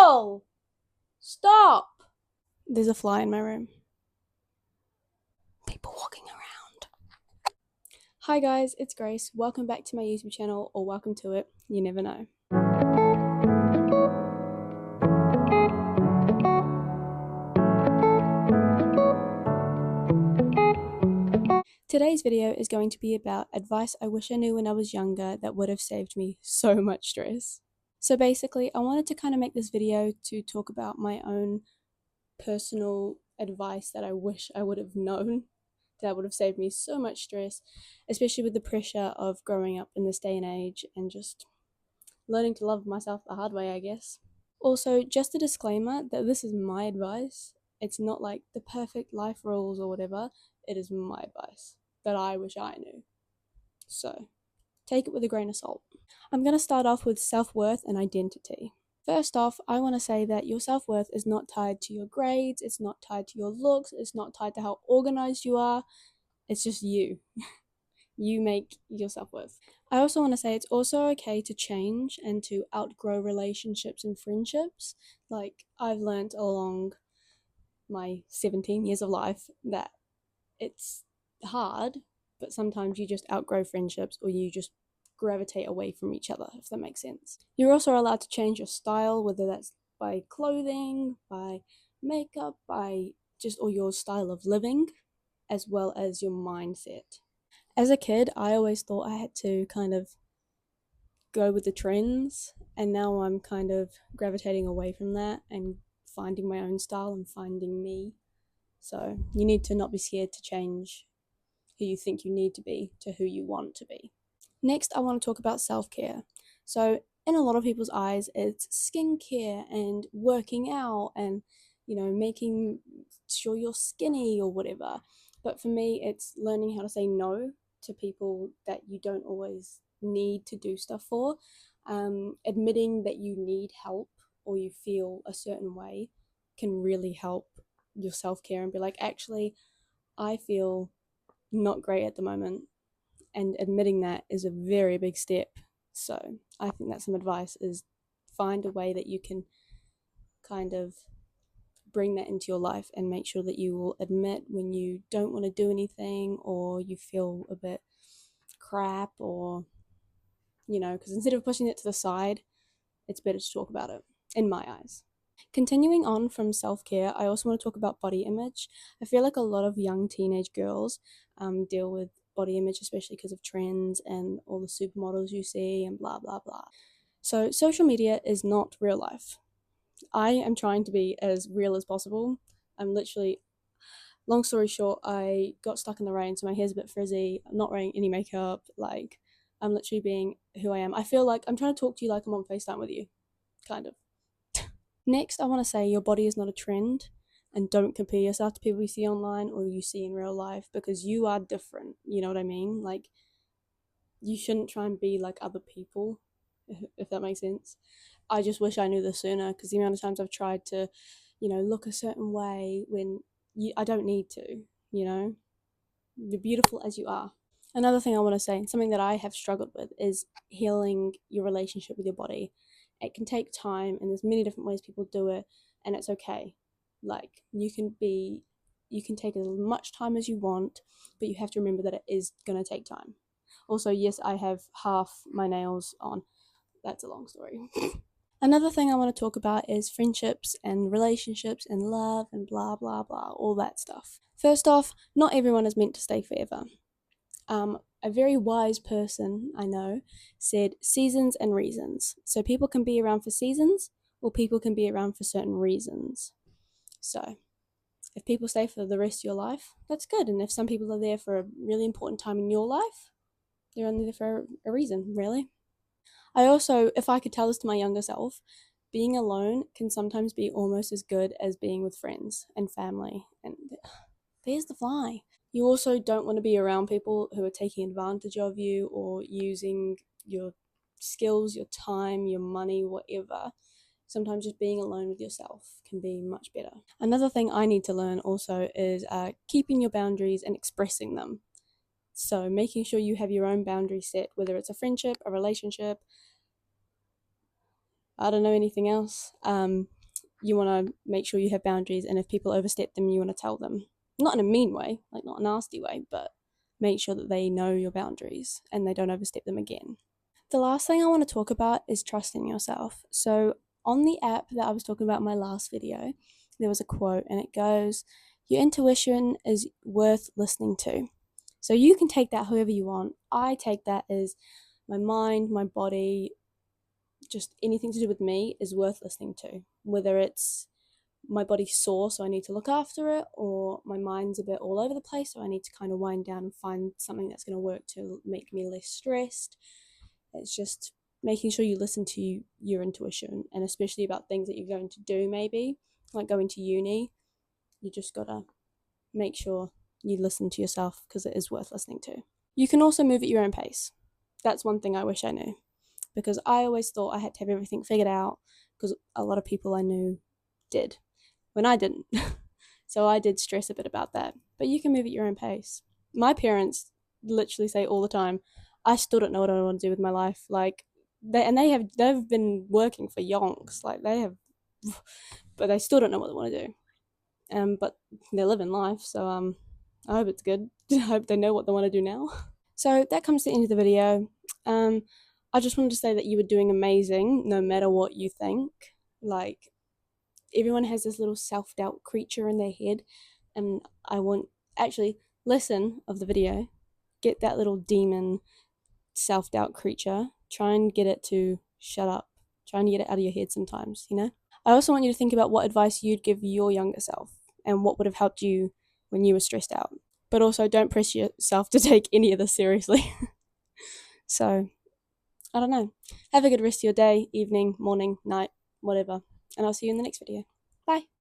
Girl! Stop! There's a fly in my room. People walking around. Hi guys, it's Grace. Welcome back to my YouTube channel, or welcome to it. You never know. Today's video is going to be about advice I wish I knew when I was younger that would have saved me so much stress. So basically, I wanted to kind of make this video to talk about my own personal advice that I wish I would have known that would have saved me so much stress, especially with the pressure of growing up in this day and age and just learning to love myself the hard way, I guess. Also, just a disclaimer that this is my advice. It's not like the perfect life rules or whatever. It is my advice that I wish I knew. So, take it with a grain of salt. I'm going to start off with self-worth and identity. First off, I want to say that your self-worth is not tied to your grades, it's not tied to your looks, it's not tied to how organized you are. It's just you. You make your self-worth. I also want to say it's also okay to change and to outgrow relationships and friendships. Like, I've learned along my 17 years of life that it's hard, but sometimes you just outgrow friendships or you just gravitate away from each other, if that makes sense. You're also allowed to change your style, whether that's by clothing, by makeup, by just or your style of living, as well as your mindset. As a kid, I always thought I had to kind of go with the trends, and now I'm kind of gravitating away from that and finding my own style and finding me. So you need to not be scared to change who you think you need to be to who you want to be. Next, I want to talk about self-care. So in a lot of people's eyes, it's skincare and working out and, making sure you're skinny or whatever. But for me, it's learning how to say no to people that you don't always need to do stuff for. Admitting that you need help or you feel a certain way can really help your self-care and be like, actually, I feel not great at the moment, and admitting that is a very big step. So I think that's some advice, is find a way that you can kind of bring that into your life and make sure that you will admit when you don't want to do anything or you feel a bit crap, or because instead of pushing it to the side, it's better to talk about it, in my eyes. Continuing on from self-care, I also want to talk about body image. I feel like a lot of young teenage girls deal with body image, especially because of trends and all the supermodels you see and blah, blah, blah. So social media is not real life. I am trying to be as real as possible. I'm literally, long story short, I got stuck in the rain, so my hair's a bit frizzy. I'm not wearing any makeup. Like, I'm literally being who I am. I feel like I'm trying to talk to you like I'm on FaceTime with you, kind of. Next, I want to say your body is not a trend, and don't compare yourself to people you see online or you see in real life, because you are different. You know what I mean? Like, you shouldn't try and be like other people, if that makes sense. I just wish I knew this sooner, because the amount of times I've tried to, look a certain way when I don't need to, You're beautiful as you are. Another thing I want to say, and something that I have struggled with, is healing your relationship with your body. It can take time, and there's many different ways people do it, and it's okay. Like, you can take as much time as you want, but you have to remember that it is going to take time. Also, yes, I have half my nails on. That's a long story. Another thing I want to talk about is friendships and relationships and love and blah, blah, blah, all that stuff. First off, not everyone is meant to stay forever. A very wise person I know said seasons and reasons. So people can be around for seasons, or people can be around for certain reasons. So if people stay for the rest of your life, that's good. And if some people are there for a really important time in your life, they're only there for a reason, really. I also, if I could tell this to my younger self, being alone can sometimes be almost as good as being with friends and family. And there's the fly. You also don't want to be around people who are taking advantage of you or using your skills, your time, your money, whatever. Sometimes just being alone with yourself can be much better. Another thing I need to learn also is keeping your boundaries and expressing them. So making sure you have your own boundaries set, whether it's a friendship, a relationship, I don't know anything else. you want to make sure you have boundaries, and if people overstep them, you want to tell them. Not in a mean way, like not a nasty way, but make sure that they know your boundaries and they don't overstep them again. The last thing I want to talk about is trusting yourself. So, on the app that I was talking about in my last video, there was a quote and it goes, "Your intuition is worth listening to." So, you can take that however you want. I take that as my mind, my body, just anything to do with me is worth listening to. Whether it's my body's sore, so I need to look after it, or my mind's a bit all over the place, so I need to kind of wind down and find something that's going to work to make me less stressed. It's just making sure you listen to your intuition, and especially about things that you're going to do, maybe like going to uni. You just gotta make sure you listen to yourself because it is worth listening to. You can also move at your own pace. That's one thing I wish I knew, because I always thought I had to have everything figured out because a lot of people I knew did when I didn't. So I did stress a bit about that. But you can move at your own pace. My parents literally say all the time, I still don't know what I want to do with my life. Like they've been working for yonks. Like they have, but they still don't know what they want to do. But they're living life, so I hope it's good. I hope they know what they want to do now. So that comes to the end of the video. I just wanted to say that you were doing amazing, no matter what you think. Like, everyone has this little self-doubt creature in their head, and I want, actually, listen of the video, get that little demon self-doubt creature, try and get it to shut up, try and get it out of your head sometimes, you know? I also want you to think about what advice you'd give your younger self and what would have helped you when you were stressed out. But also, don't press yourself to take any of this seriously. So, I don't know. Have a good rest of your day, evening, morning, night, whatever. And I'll see you in the next video. Bye.